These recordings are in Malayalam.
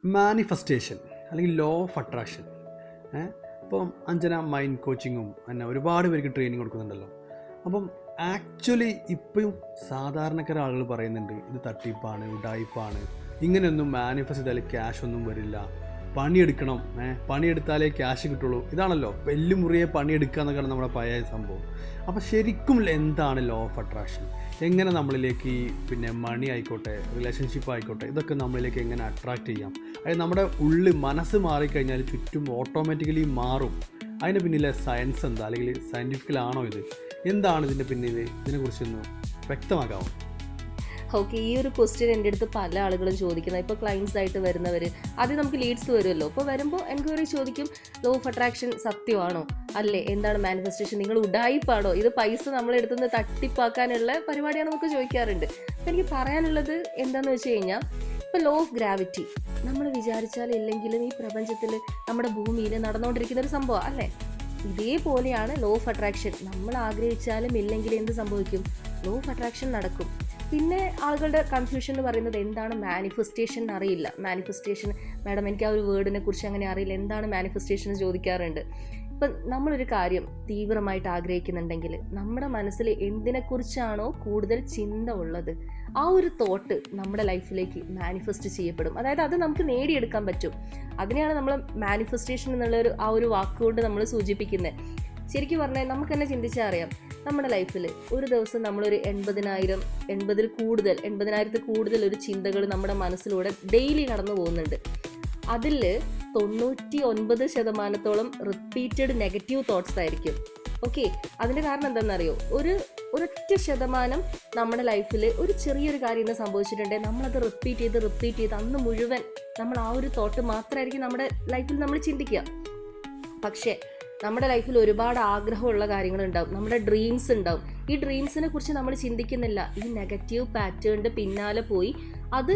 മാനിഫെസ്റ്റേഷൻ അല്ലെങ്കിൽ ലോ ഓഫ് അട്രാക്ഷൻ. ഇപ്പം അഞ്ജന മൈൻഡ് കോച്ചിങ്ങും എന്നെ ഒരുപാട് പേർക്ക് ട്രെയിനിങ് കൊടുക്കുന്നുണ്ടല്ലോ. അപ്പം ആക്ച്വലി ഇപ്പം സാധാരണക്കാര ആളുകൾ പറയുന്നുണ്ട് ഇത് തട്ടിപ്പാണ്, ഉഡായിപ്പാണ്, ഇങ്ങനെയൊന്നും മാനിഫെസ്റ്റ് ചെയ്താൽ ക്യാഷ് ഒന്നും വരില്ല, പണിയെടുക്കണം, പണിയെടുത്താലേ ക്യാഷ് കിട്ടുള്ളൂ. ഇതാണല്ലോ വെല്ലുമുറിയെ പണിയെടുക്കുക എന്നൊക്കെയാണ് നമ്മുടെ പഴയ സംഭവം. അപ്പോൾ ശരിക്കും എന്താണ് ലോ ഓഫ് അട്രാക്ഷൻ? എങ്ങനെ നമ്മളിലേക്ക് മണി ആയിക്കോട്ടെ, റിലേഷൻഷിപ്പ് ആയിക്കോട്ടെ, ഇതൊക്കെ നമ്മളിലേക്ക് എങ്ങനെ അട്രാക്റ്റ് ചെയ്യാം? അതായത് നമ്മുടെ ഉള്ളിൽ മനസ്സ് മാറിക്കഴിഞ്ഞാൽ ചുറ്റും ഓട്ടോമാറ്റിക്കലി മാറും. അതിന് പിന്നിലെ സയൻസ് എന്താ, അല്ലെങ്കിൽ സയൻറ്റിഫിക്കലാണോ ഇത്? എന്താണ് ഇതിൻ്റെ പിന്നിൽ? ഇതിനെക്കുറിച്ചൊന്ന് വ്യക്തമാക്കാമോ? ഓക്കെ, ഈ ഒരു ക്വസ്റ്റ്യൻ എൻ്റെ അടുത്ത് പല ആളുകളും ചോദിക്കുന്നത്. ഇപ്പോൾ ക്ലയൻസ് ആയിട്ട് വരുന്നവർ ആദ്യം നമുക്ക് ലീഡ്സ് വരുമല്ലോ. അപ്പോൾ വരുമ്പോൾ എൻക്വയറി ചോദിക്കും, ലോ ഓഫ് അട്രാക്ഷൻ സത്യമാണോ, അല്ലേ, എന്താണ് മാനിഫെസ്റ്റേഷൻ, നിങ്ങൾ ഉഡായിപ്പാണോ, ഇത് പൈസ നമ്മളെടുത്തുനിന്ന് തട്ടിപ്പാക്കാനുള്ള പരിപാടിയാണ് നമുക്ക് ചോദിക്കാറുണ്ട്. അപ്പോൾ എനിക്ക് പറയാനുള്ളത് എന്താണെന്ന് വെച്ച് കഴിഞ്ഞാൽ, ഇപ്പോൾ ലോ ഓഫ് ഗ്രാവിറ്റി നമ്മൾ വിചാരിച്ചാൽ ഇല്ലെങ്കിലും ഈ പ്രപഞ്ചത്തിൽ നമ്മുടെ ഭൂമിയിൽ നടന്നുകൊണ്ടിരിക്കുന്ന ഒരു സംഭവം അല്ലേ. ഇതേപോലെയാണ് ലോ ഓഫ് അട്രാക്ഷൻ. നമ്മൾ ആഗ്രഹിച്ചാലും ഇല്ലെങ്കിലും എന്ത് സംഭവിക്കും? ലോ ഓഫ് അട്രാക്ഷൻ നടക്കും. പിന്നെ ആളുകളുടെ കൺഫ്യൂഷൻ എന്ന് പറയുന്നത് എന്താണ് മാനിഫെസ്റ്റേഷൻ അറിയില്ല. മാനിഫെസ്റ്റേഷൻ മാഡം എനിക്ക് ആ ഒരു വേർഡിനെ കുറിച്ച് അങ്ങനെ അറിയില്ല, എന്താണ് മാനിഫെസ്റ്റേഷൻ ചോദിക്കാറുണ്ട്. ഇപ്പം നമ്മളൊരു കാര്യം തീവ്രമായിട്ട് ആഗ്രഹിക്കുന്നുണ്ടെങ്കിൽ നമ്മുടെ മനസ്സിൽ എന്തിനെക്കുറിച്ചാണോ കൂടുതൽ ചിന്ത ഉള്ളത് ആ ഒരു തോട്ട് നമ്മുടെ ലൈഫിലേക്ക് മാനിഫെസ്റ്റ് ചെയ്യപ്പെടും. അതായത് അത് നമുക്ക് നേടിയെടുക്കാൻ പറ്റും. അതിനെയാണ് നമ്മൾ മാനിഫെസ്റ്റേഷൻ എന്നുള്ളൊരു ആ ഒരു വാക്കുകൊണ്ട് നമ്മൾ സൂചിപ്പിക്കുന്നത്. ശരിക്കും പറഞ്ഞാൽ നമുക്ക് തന്നെ ചിന്തിച്ചാൽ അറിയാം, നമ്മുടെ ലൈഫിൽ ഒരു ദിവസം നമ്മളൊരു 80,000 കൂടുതൽ ഒരു ചിന്തകൾ നമ്മുടെ മനസ്സിലൂടെ ഡെയിലി കടന്നു പോകുന്നുണ്ട്. അതിൽ 99% റിപ്പീറ്റഡ് നെഗറ്റീവ് തോട്ട്സ് ആയിരിക്കും. ഓക്കെ, അതിൻ്റെ കാരണം എന്താണെന്നറിയോ? ഒരൊറ്റ ശതമാനം നമ്മുടെ ലൈഫിൽ ഒരു ചെറിയൊരു കാര്യം ഇന്ന് സംഭവിച്ചിട്ടുണ്ടെങ്കിൽ നമ്മളത് റിപ്പീറ്റ് ചെയ്ത് അന്ന് മുഴുവൻ നമ്മൾ ആ ഒരു തോട്ട് മാത്രമായിരിക്കും നമ്മുടെ ലൈഫിൽ നമ്മൾ ചിന്തിക്കുക. പക്ഷേ നമ്മുടെ ലൈഫിൽ ഒരുപാട് ആഗ്രഹമുള്ള കാര്യങ്ങളുണ്ടാവും, നമ്മുടെ ഡ്രീംസ് ഉണ്ടാവും. ഈ ഡ്രീംസിനെ കുറിച്ച് നമ്മൾ ചിന്തിക്കുന്നില്ല. ഈ നെഗറ്റീവ് പാറ്റേണിൻ്റെ പിന്നാലെ പോയി അത്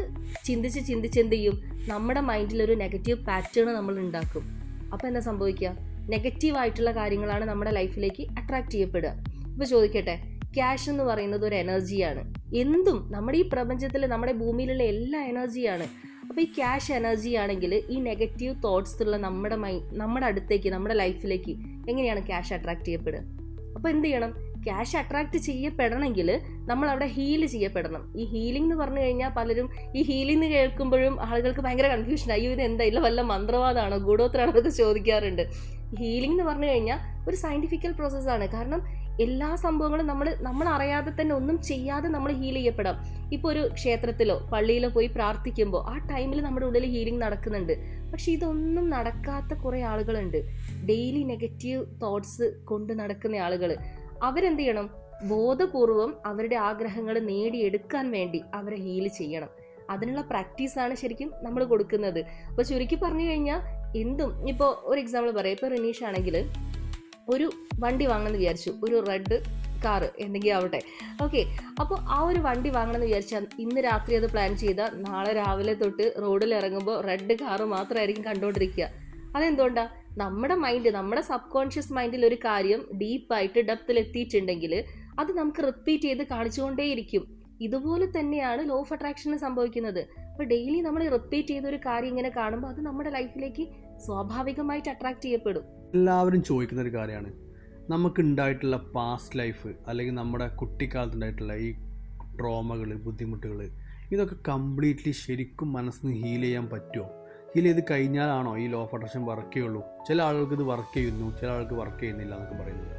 ചിന്തിച്ച് എന്ത് ചെയ്യും? നമ്മുടെ മൈൻഡിൽ ഒരു നെഗറ്റീവ് പാറ്റേൺ നമ്മൾ ഉണ്ടാക്കും. അപ്പോൾ എന്താ സംഭവിക്കുക? നെഗറ്റീവായിട്ടുള്ള കാര്യങ്ങളാണ് നമ്മുടെ ലൈഫിലേക്ക് അട്രാക്റ്റ് ചെയ്യപ്പെടുക. ഇപ്പോൾ ചോദിക്കട്ടെ, ക്യാഷ് എന്ന് പറയുന്നത് ഒരു എനർജിയാണ്. എന്തും നമ്മുടെ ഈ പ്രപഞ്ചത്തിൽ, നമ്മുടെ ഭൂമിയിലുള്ള എല്ലാ എനർജിയാണ്. അപ്പോൾ ഈ ക്യാഷ് എനർജി ആണെങ്കിൽ ഈ നെഗറ്റീവ് തോട്ട്സ് ഉള്ള നമ്മുടെ അടുത്തേക്ക്, നമ്മുടെ ലൈഫിലേക്ക് എങ്ങനെയാണ് ക്യാഷ് അട്രാക്ട് ചെയ്യപ്പെടുക? അപ്പോൾ എന്ത് ചെയ്യണം? ക്യാഷ് അട്രാക്ട് ചെയ്യപ്പെടണമെങ്കിൽ നമ്മൾ അവിടെ ഹീൽ ചെയ്യപ്പെടണം. ഈ ഹീലിംഗ് എന്ന് പറഞ്ഞു കഴിഞ്ഞാൽ പലരും ഈ ഹീലിംഗ് കേൾക്കുമ്പോഴും ആളുകൾക്ക് ഭയങ്കര കൺഫ്യൂഷൻ. അയ്യോ, ഇത് എന്താ, ഇല്ല വല്ല മന്ത്രവാദമാണോ, ഗൂഢോത്രമാണോ എന്നൊക്കെ ചോദിക്കാറുണ്ട്. ഹീലിംഗ് എന്ന് പറഞ്ഞു കഴിഞ്ഞാൽ ഒരു സയൻറ്റിഫിക്കൽ പ്രോസസ്സാണ്. കാരണം എല്ലാ സംഭവങ്ങളും നമ്മൾ അറിയാതെ തന്നെ ഒന്നും ചെയ്യാതെ നമ്മൾ ഹീൽ ചെയ്യപ്പെടാം. ഇപ്പോൾ ഒരു ക്ഷേത്രത്തിലോ പള്ളിയിലോ പോയി പ്രാർത്ഥിക്കുമ്പോൾ ആ ടൈമിൽ നമ്മുടെ ഉള്ളിൽ ഹീലിംഗ് നടക്കുന്നുണ്ട്. പക്ഷെ ഇതൊന്നും നടക്കാത്ത കുറേ ആളുകളുണ്ട്. ഡെയിലി നെഗറ്റീവ് തോട്ട്സ് കൊണ്ട് നടക്കുന്ന ആളുകൾ. അവരെന്ത് ചെയ്യണം? ബോധപൂർവം അവരുടെ ആഗ്രഹങ്ങൾ നേടിയെടുക്കാൻ വേണ്ടി അവരെ ഹീൽ ചെയ്യണം. അതിനുള്ള പ്രാക്ടീസാണ് ശരിക്കും നമ്മൾ കൊടുക്കുന്നത്. അപ്പോൾ ചുരുക്കി പറഞ്ഞു കഴിഞ്ഞാൽ എന്തും, ഇപ്പോൾ ഒരു എക്സാമ്പിൾ പറയാം. ഇപ്പോൾ റിനീഷ് ആണെങ്കിൽ ഒരു വണ്ടി വാങ്ങണമെന്ന് വിചാരിച്ചു, ഒരു റെഡ് കാറ് എന്തെങ്കിലും ആവട്ടെ. ഓക്കെ, അപ്പോൾ ആ ഒരു വണ്ടി വാങ്ങണമെന്ന് വിചാരിച്ചാൽ ഇന്ന് രാത്രി അത് പ്ലാൻ ചെയ്താൽ നാളെ രാവിലെ തൊട്ട് റോഡിൽ ഇറങ്ങുമ്പോൾ റെഡ് കാറ് മാത്രമായിരിക്കും കണ്ടുകൊണ്ടിരിക്കുക. അതെന്തുകൊണ്ടാണ്? നമ്മുടെ മൈൻഡ്, നമ്മുടെ സബ് കോൺഷ്യസ് മൈൻഡിൽ ഒരു കാര്യം ഡീപ്പായിട്ട് ഡെപ്തിൽ എത്തിയിട്ടുണ്ടെങ്കിൽ അത് നമുക്ക് റിപ്പീറ്റ് ചെയ്ത് കാണിച്ചുകൊണ്ടേയിരിക്കും. ഇതുപോലെ തന്നെയാണ് ലോ ഓഫ് അട്രാക്ഷന് സംഭവിക്കുന്നത്. അപ്പോൾ ഡെയിലി നമ്മൾ റിപ്പീറ്റ് ചെയ്ത ഒരു കാര്യം ഇങ്ങനെ കാണുമ്പോൾ അത് നമ്മുടെ ലൈഫിലേക്ക് സ്വാഭാവികമായിട്ട് അട്രാക്ട് ചെയ്യപ്പെടും. എല്ലാവരും ചോദിക്കുന്ന ഒരു കാര്യമാണ്, നമുക്കുണ്ടായിട്ടുള്ള പാസ്റ്റ് ലൈഫ് അല്ലെങ്കിൽ നമ്മുടെ കുട്ടിക്കാലത്തുണ്ടായിട്ടുള്ള ഈ ട്രോമകൾ, ബുദ്ധിമുട്ടുകൾ, ഇതൊക്കെ കംപ്ലീറ്റ്ലി ശരിക്കും മനസ്സിന് ഹീൽ ചെയ്യാൻ പറ്റുമോ? ഹീൽ ചെയ്ത് കഴിഞ്ഞാലാണോ ഈ ലോ ഓഫ് അട്രാക്ഷൻ വർക്ക് ചെയ്യുള്ളൂ? ചില ആളുകൾക്ക് ഇത് വർക്ക് ചെയ്യുന്നു, ചില ആൾക്ക് വർക്ക് ചെയ്യുന്നില്ല എന്നൊക്കെ പറയുന്നത്.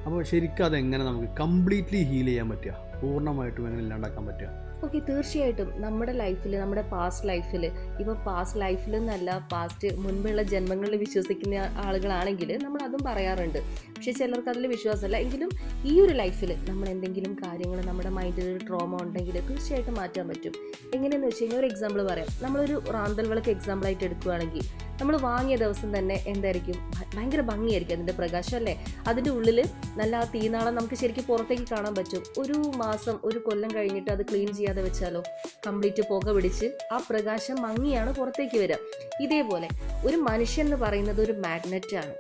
അപ്പോൾ ശരിക്കും അതെങ്ങനെ നമുക്ക് കംപ്ലീറ്റ്ലി ഹീൽ ചെയ്യാൻ പറ്റുക, പൂർണ്ണമായിട്ടും എങ്ങനെ ഇല്ലാണ്ടാക്കാൻ പറ്റുക? ഓക്കെ, തീർച്ചയായിട്ടും നമ്മുടെ ലൈഫിൽ, നമ്മുടെ പാസ്റ്റ് ലൈഫിൽ, ഇപ്പോൾ പാസ്റ്റ് ലൈഫിൽ എന്നല്ല, പാസ്റ്റ് മുൻപുള്ള ജന്മങ്ങളിൽ വിശ്വസിക്കുന്ന ആളുകളാണെങ്കിൽ നമ്മൾ അതും പറയാറുണ്ട്. പക്ഷേ ചിലർക്ക് അതിൽ വിശ്വാസമല്ല. എങ്കിലും ഈ ഒരു ലൈഫിൽ നമ്മൾ എന്തെങ്കിലും കാര്യങ്ങൾ, നമ്മുടെ മൈൻഡിൽ ഒരു ട്രോമ ഉണ്ടെങ്കിൽ തീർച്ചയായിട്ടും മാറ്റാൻ പറ്റും. എങ്ങനെയെന്ന് വെച്ച് കഴിഞ്ഞാൽ ഒരു എക്സാമ്പിൾ പറയാം. നമ്മളൊരു റാന്തൽ വിളക്ക് എക്സാമ്പിളായിട്ട് എടുക്കുകയാണെങ്കിൽ നമ്മൾ വാങ്ങിയ ദിവസം തന്നെ എന്തായിരിക്കും? ഭയങ്കര ഭംഗിയായിരിക്കും അതിൻ്റെ പ്രകാശം അല്ലേ. അതിൻ്റെ ഉള്ളിൽ നല്ല ആ തീനാളം നമുക്ക് ശരിക്കും പുറത്തേക്ക് കാണാൻ പറ്റും. ഒരു മാസം, ഒരു കൊല്ലം കഴിഞ്ഞിട്ട് അത് ക്ലീൻ ചെയ്യാതെ വെച്ചാലോ കംപ്ലീറ്റ് പുക പിടിച്ച് ആ പ്രകാശം മങ്ങിയാണ് പുറത്തേക്ക് വരിക. ഇതേപോലെ ഒരു മനുഷ്യൻ എന്ന് പറയുന്നത് ഒരു മാഗ്നറ്റാണ്.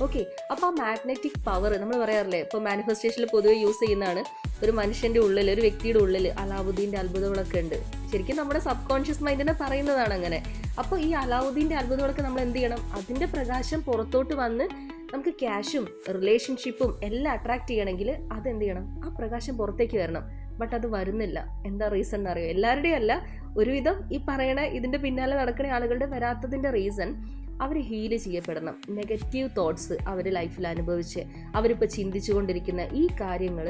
ഓക്കെ. അപ്പോൾ ആ മാഗ്നറ്റിക് പവർ നമ്മൾ പറയാറില്ലേ, ഇപ്പോൾ മാനിഫെസ്റ്റേഷനിൽ പൊതുവെ യൂസ് ചെയ്യുന്നതാണ്, ഒരു മനുഷ്യൻ്റെ ഉള്ളിൽ, ഒരു വ്യക്തിയുടെ ഉള്ളിൽ അലാവുദ്ദീൻ്റെ അത്ഭുതങ്ങളൊക്കെ ഉണ്ട്. ശരിക്കും നമ്മുടെ സബ് കോൺഷ്യസ് മൈൻഡിനെ പറയുന്നതാണ് അങ്ങനെ. അപ്പോൾ ഈ അലാവുദ്ദീൻ്റെ അത്ഭുതങ്ങളൊക്കെ നമ്മൾ എന്ത് ചെയ്യണം, അതിൻ്റെ പ്രകാശം പുറത്തോട്ട് വന്ന് നമുക്ക് ക്യാഷും റിലേഷൻഷിപ്പും എല്ലാം അട്രാക്ട് ചെയ്യണമെങ്കിൽ അതെന്ത് ചെയ്യണം, ആ പ്രകാശം പുറത്തേക്ക് വരണം. ബട്ട് അത് വരുന്നില്ല. എന്താ റീസൺ എന്നറിയോ? എല്ലാവരുടെയും അല്ല, ഒരുവിധം ഈ പറയണ ഇതിൻ്റെ പിന്നാലെ നടക്കുന്ന ആളുകളുടെ വരാത്തതിൻ്റെ റീസൺ, അവർ ഹീല് ചെയ്യപ്പെടണം. നെഗറ്റീവ് തോട്ട്സ് അവർ ലൈഫിൽ അനുഭവിച്ച് അവരിപ്പോൾ ചിന്തിച്ചു കൊണ്ടിരിക്കുന്ന ഈ കാര്യങ്ങൾ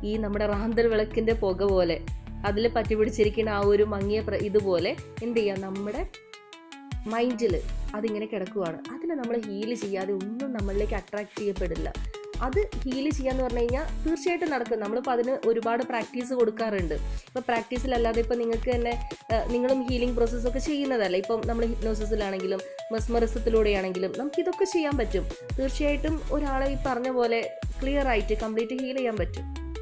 ഈ നമ്മുടെ റാന്തൽ വിളക്കിൻ്റെ പുക പോലെ അതിൽ പറ്റിപ്പിടിച്ചിരിക്കുന്ന ആ ഒരു മങ്ങിയ ഇതുപോലെ എന്ത് ചെയ്യുക, നമ്മുടെ മൈൻഡിൽ അതിങ്ങനെ കിടക്കുവാണ്. അതിനെ നമ്മൾ ഹീല് ചെയ്യാതെ ഒന്നും നമ്മളിലേക്ക് അട്രാക്ട് ചെയ്യപ്പെടില്ല. അത് ഹീല് ചെയ്യാന്ന് പറഞ്ഞു കഴിഞ്ഞാൽ തീർച്ചയായിട്ടും നടക്കും. നമ്മളിപ്പോൾ അതിന് ഒരുപാട് പ്രാക്ടീസ് കൊടുക്കാറുണ്ട്. ഇപ്പോൾ പ്രാക്ടീസിലല്ലാതെ ഇപ്പോൾ നിങ്ങൾക്ക് തന്നെ നിങ്ങളും ഹീലിംഗ് പ്രോസസ്സൊക്കെ ചെയ്യുന്നതല്ല. ഇപ്പം നമ്മൾ ഹിപ്നോസിസിലാണെങ്കിലും മെസ്മറിസത്തിലൂടെയാണെങ്കിലും നമുക്കിതൊക്കെ ചെയ്യാൻ പറ്റും. തീർച്ചയായിട്ടും ഒരാളെ ഈ പറഞ്ഞ പോലെ ക്ലിയർ ആയിട്ട് കംപ്ലീറ്റ് ഹീൽ ചെയ്യാൻ പറ്റും.